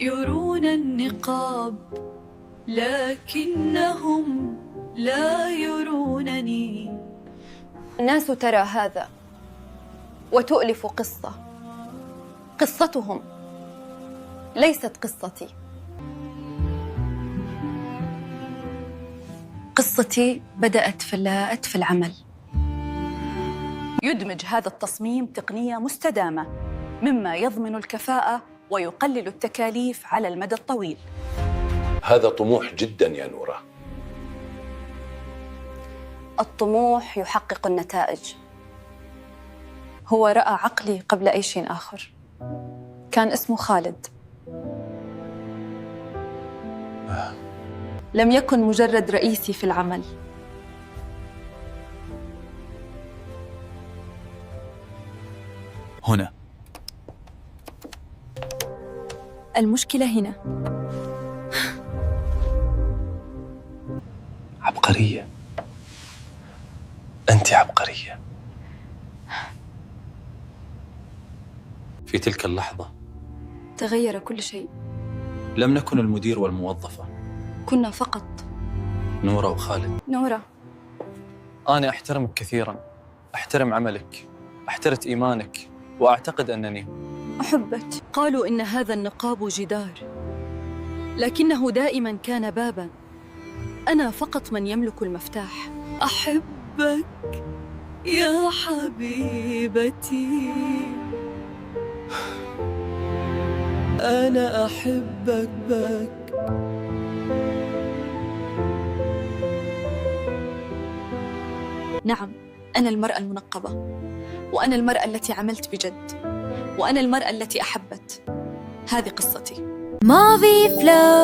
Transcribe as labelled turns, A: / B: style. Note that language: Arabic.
A: يرون النقاب لكنهم لا يرونني.
B: الناس ترى هذا وتؤلف قصتهم ليست قصتي. قصتي بدأت في العمل. يدمج هذا التصميم تقنية مستدامة مما يضمن الكفاءة ويقلل التكاليف على المدى الطويل.
C: هذا طموح جدا يا نورة.
B: الطموح يحقق النتائج. هو رأى عقلي قبل أي شيء آخر. كان اسمه خالد. لم يكن مجرد رئيسي في العمل.
D: هنا
B: المشكلة هنا.
D: عبقرية. أنت عبقرية. في تلك اللحظة
B: تغير كل شيء.
D: لم نكن المدير والموظفة،
B: كنا فقط
D: نورة وخالد.
B: نورة،
D: أنا أحترمك كثيراً، أحترم عملك، أحترم إيمانك، وأعتقد أنني
B: أحبك. قالوا إن هذا النقاب جدار، لكنه دائماً كان باباً. أنا فقط من يملك المفتاح.
A: أحبك يا حبيبتي، أنا أحبك
B: نعم، أنا المرأة المنقبة، وأنا المرأة التي عملت بجد، وأنا المرأة التي أحبت. هذه قصتي.
E: مافي فلو.